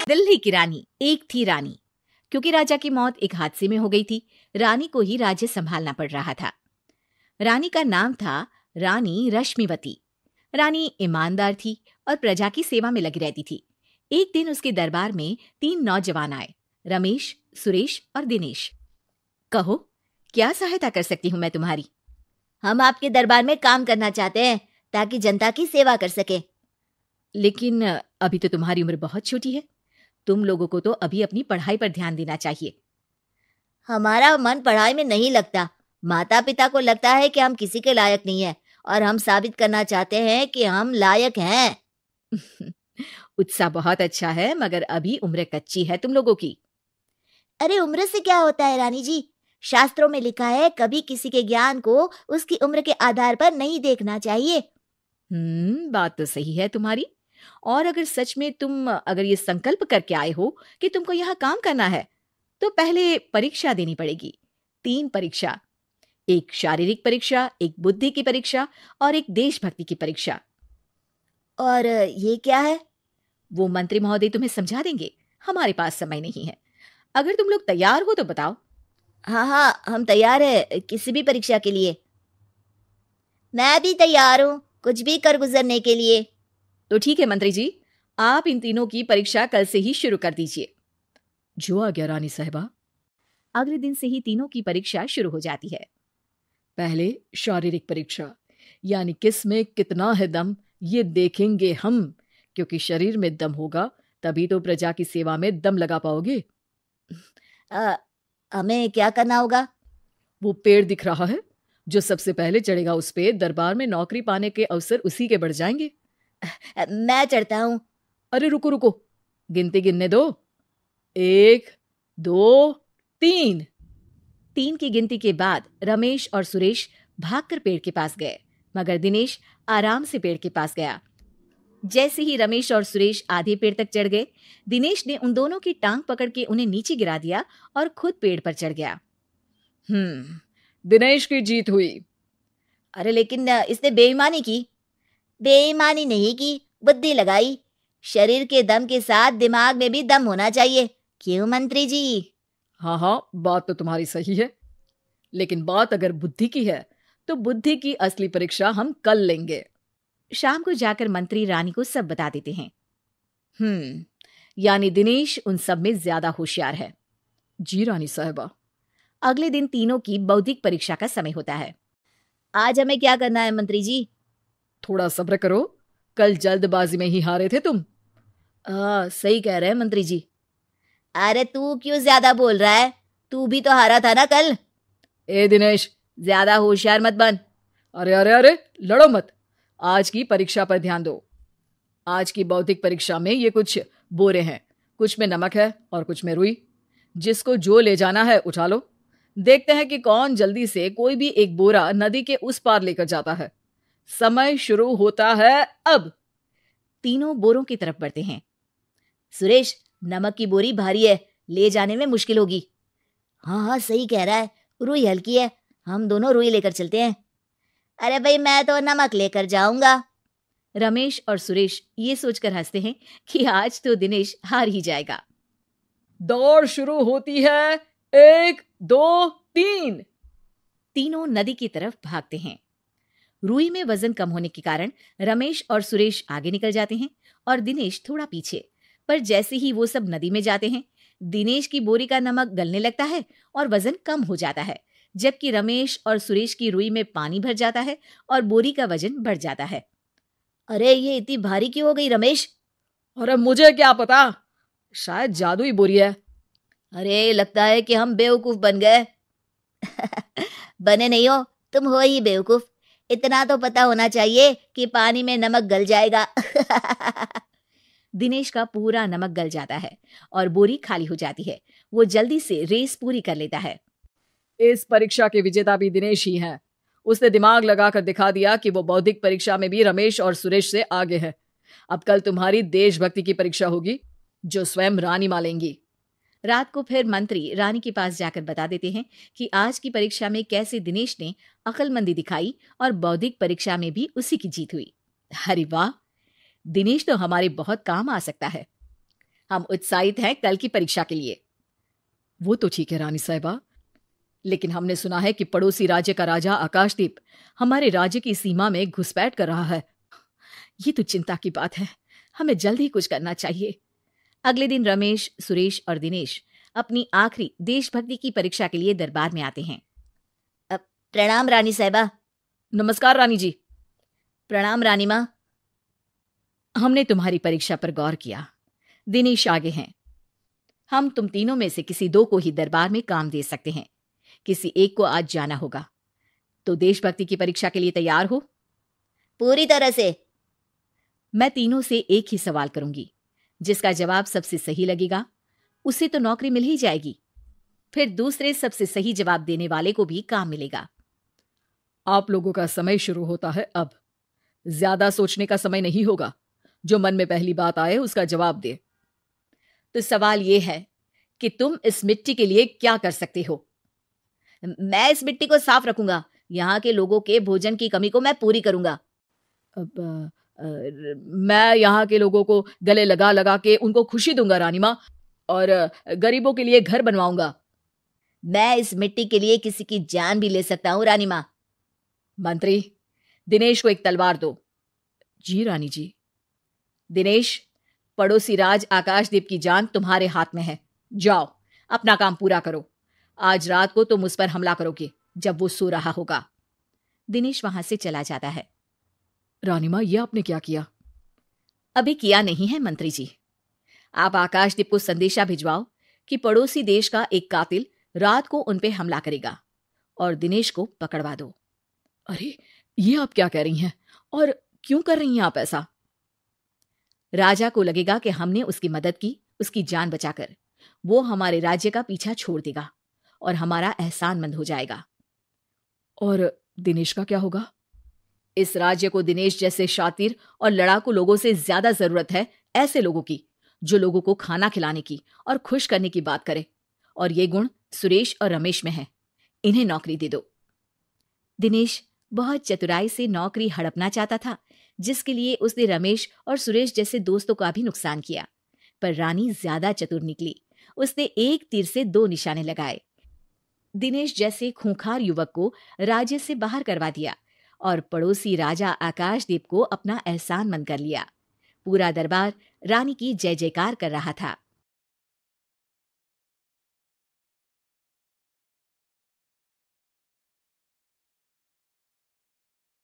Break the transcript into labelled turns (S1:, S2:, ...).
S1: दिल्ली की रानी। एक थी रानी। क्योंकि राजा की मौत एक हादसे में हो गई थी, रानी को ही राज्य संभालना पड़ रहा था। रानी का नाम था रानी रश्मिवती। रानी ईमानदार थी और प्रजा की सेवा में लगी रहती थी। एक दिन उसके दरबार में 3 नौजवान आए, रमेश, सुरेश और दिनेश। कहो, क्या सहायता कर सकती हूँ मैं तुम्हारी?
S2: हम आपके दरबार में काम करना चाहते हैं ताकि जनता की सेवा कर सके।
S1: लेकिन अभी तो तुम्हारी उम्र बहुत छोटी है। तुम लोगों को तो अभी अपनी पढ़ाई पर ध्यान देना चाहिए।
S2: हमारा मन पढ़ाई में नहीं लगता। माता पिता को लगता है कि हम किसी के लायक नहीं है और हम साबित करना चाहते हैं कि हम लायक हैं।
S1: उत्साह बहुत अच्छा है, मगर अभी उम्र कच्ची है तुम लोगों की।
S2: अरे उम्र से क्या होता है रानी जी? शास्त्रों में लिखा है कभी किसी के ज्ञान को उसकी उम्र के आधार पर नहीं देखना चाहिए।
S1: बात तो सही है तुम्हारी। और अगर सच में तुम अगर ये संकल्प करके आए हो कि तुमको यहाँ काम करना है, तो पहले परीक्षा देनी पड़ेगी। 3 परीक्षा, एक शारीरिक परीक्षा, एक बुद्धि की परीक्षा और एक देशभक्ति की परीक्षा।
S2: और ये क्या है?
S1: वो मंत्री महोदय तुम्हें समझा देंगे, हमारे पास समय नहीं है। अगर तुम लोग तैयार हो तो बताओ।
S2: हाँ, हम तैयार है किसी भी परीक्षा के लिए। मैं भी तैयार हूँ कुछ भी कर गुजरने के लिए।
S1: तो ठीक है मंत्री जी, आप इन तीनों की परीक्षा कल से ही शुरू कर दीजिए। जो आ गया रानी साहिबा। अगले दिन से ही तीनों की परीक्षा शुरू हो जाती है। पहले शारीरिक परीक्षा, यानी किस में कितना है दम, ये देखेंगे हम। क्योंकि शरीर में दम होगा तभी तो प्रजा की सेवा में दम लगा पाओगे।
S2: हमें क्या करना होगा?
S1: वो पेड़ दिख रहा है, जो सबसे पहले चढ़ेगा उस पे दरबार में नौकरी पाने के अवसर उसी के बढ़ जाएंगे।
S2: मैं चढ़ता हूँ।
S1: अरे रुको रुको, गिनती गिनने दो। 1, 2, 3। 3 की गिनती के बाद रमेश और सुरेश भागकर पेड़ के पास गए, मगर दिनेश आराम से पेड़ के पास गया। जैसे ही रमेश और सुरेश आधे पेड़ तक चढ़ गए, दिनेश ने उन दोनों की टांग पकड़ के उन्हें नीचे गिरा दिया और खुद पेड़ पर चढ़ गया। दिनेश की जीत हुई।
S2: अरे लेकिन इसने बेईमानी की। बेईमानी नहीं की, बुद्धि लगाई। शरीर के दम के साथ दिमाग में भी दम होना चाहिए। क्यों मंत्री जी?
S1: हाँ, बात तो तुम्हारी सही है। लेकिन बात अगर बुद्धि की है तो बुद्धि की असली परीक्षा हम कल लेंगे। शाम को जाकर मंत्री रानी को सब बता देते हैं। यानी दिनेश उन सब में ज्यादा होशियार है। जी रानी साहिबा। अगले दिन तीनों की बौद्धिक परीक्षा का समय होता है।
S2: आज हमें क्या करना है मंत्री जी?
S1: थोड़ा सब्र करो, कल जल्दबाजी में ही हारे थे तुम।
S2: सही कह रहे हैं मंत्री जी। अरे तू क्यों ज्यादा बोल रहा है? तू भी तो हारा था ना कल।
S1: ए दिनेश,
S2: ज्यादा होशियार मत बन।
S1: अरे लड़ो मत। आज की परीक्षा पर ध्यान दो। आज की बौद्धिक परीक्षा में ये कुछ बोरे हैं, कुछ में नमक है और कुछ में रुई। जिसको जो ले जाना है उठा लो। देखते हैं कि कौन जल्दी से कोई भी एक बोरा नदी के उस पार लेकर जाता है। समय शुरू होता है अब। तीनों बोरों की तरफ बढ़ते हैं।
S2: सुरेश, नमक की बोरी भारी है, ले जाने में मुश्किल होगी। हाँ, सही कह रहा है, रुई हल्की है, हम दोनों रुई लेकर चलते हैं। अरे भाई, मैं तो नमक लेकर जाऊंगा।
S1: रमेश और सुरेश ये सोचकर हंसते हैं कि आज तो दिनेश हार ही जाएगा। दौड़ शुरू होती है। 1, 2, 3। तीनों नदी की तरफ भागते हैं। रुई में वजन कम होने के कारण रमेश और सुरेश आगे निकल जाते हैं और दिनेश थोड़ा पीछे। पर जैसे ही वो सब नदी में जाते हैं, दिनेश की बोरी का नमक गलने लगता है और वजन कम हो जाता है, जबकि रमेश और सुरेश की रुई में पानी भर जाता है और बोरी का वजन बढ़ जाता है।
S2: अरे ये इतनी भारी क्यों हो गई रमेश?
S1: अरे मुझे क्या पता, शायद जादुई बोरी है।
S2: अरे लगता है कि हम बेवकूफ बन गए। बने नहीं हो, तुम हो ही बेवकूफ। इतना तो पता होना चाहिए कि पानी में नमक गल जाएगा।
S1: दिनेश का पूरा नमक गल जाता है और बोरी खाली हो जाती है। वो जल्दी से रेस पूरी कर लेता है। इस परीक्षा के विजेता भी दिनेश ही हैं। उसने दिमाग लगाकर दिखा दिया कि वो बौद्धिक परीक्षा में भी रमेश और सुरेश से आगे है। अब कल तुम्हारी देशभक्ति की परीक्षा होगी, जो स्वयं रानी मां लेंगी। रात को फिर मंत्री रानी के पास जाकर बता देते हैं कि आज की परीक्षा में कैसे दिनेश ने अक्लमंदी दिखाई और बौद्धिक परीक्षा में भी उसी की जीत हुई। अरे वाह, दिनेश तो हमारे बहुत काम आ सकता है। हम उत्साहित हैं कल की परीक्षा के लिए। वो तो ठीक है रानी साहिबा, लेकिन हमने सुना है कि पड़ोसी राज्य का राजा आकाशदीप हमारे राज्य की सीमा में घुसपैठ कर रहा है। ये तो चिंता की बात है, हमें जल्द ही कुछ करना चाहिए। अगले दिन रमेश, सुरेश और दिनेश अपनी आखिरी देशभक्ति की परीक्षा के लिए दरबार में आते हैं।
S2: प्रणाम रानी साहिबा।
S1: नमस्कार रानी जी।
S2: प्रणाम रानी माँ।
S1: हमने तुम्हारी परीक्षा पर गौर किया। दिनेश आगे हैं। हम तुम तीनों में से किसी दो को ही दरबार में काम दे सकते हैं। किसी एक को आज जाना होगा। तो देशभक्ति की परीक्षा के लिए तैयार हो?
S2: पूरी तरह से।
S1: मैं तीनों से एक ही सवाल करूंगी। जिसका जवाब सबसे सही लगेगा उसे तो नौकरी मिल ही जाएगी। फिर दूसरे सबसे सही जवाब देने वाले को भी काम मिलेगा। आप लोगों का समय शुरू होता है अब। ज्यादा सोचने का समय नहीं होगा। जो मन में पहली बात आए उसका जवाब दे। तो सवाल यह है कि तुम इस मिट्टी के लिए क्या कर सकते हो?
S2: मैं इस मिट्टी को साफ रखूंगा। यहाँ के लोगों के भोजन की कमी को मैं पूरी करूंगा।
S1: मैं यहाँ के लोगों को गले लगा लगा के उनको खुशी दूंगा रानी माँ, और गरीबों के लिए घर बनवाऊंगा।
S2: मैं इस मिट्टी के लिए किसी की जान भी ले सकता हूँ रानी माँ।
S1: मंत्री, दिनेश को एक तलवार दो। जी रानी जी। दिनेश, पड़ोसी राज आकाशदीप की जान तुम्हारे हाथ में है। जाओ, अपना काम पूरा करो। आज रात को तुम उस पर हमला करोगे जब वो सो रहा होगा। दिनेश वहां से चला जाता है। रानी माँ, ये आपने क्या किया? अभी किया नहीं है मंत्री जी। आप आकाशदीप को संदेशा भिजवाओ कि पड़ोसी देश का एक कातिल रात को उन पे हमला करेगा और दिनेश को पकड़वा दो। अरे, ये आप क्या कह रही हैं? और क्यों कर रही हैं आप ऐसा? राजा को लगेगा कि हमने उसकी मदद की, उसकी जान बचाकर। वो हमारे राज्य का पीछा छोड़ देगा और हमारा एहसानमंद हो जाएगा। और दिनेश का क्या होगा? इस राज्य को दिनेश जैसे शातिर और लड़ाकू लोगों से ज्यादा जरूरत है ऐसे लोगों की जो लोगों को खाना खिलाने की और खुश करने की बात करे। और ये गुण सुरेश और रमेश में है। इन्हें नौकरी दे दो। दिनेश बहुत चतुराई से नौकरी हड़पना चाहता था, जिसके लिए उसने रमेश और सुरेश जैसे दोस्तों का भी नुकसान किया। पर रानी ज्यादा चतुर निकली। उसने एक तीर से दो निशाने लगाए। दिनेश जैसे खूंखार युवक को राज्य से बाहर करवा दिया और पड़ोसी राजा आकाशदीप को अपना एहसानमंद कर लिया। पूरा दरबार रानी की जय जयकार कर रहा था।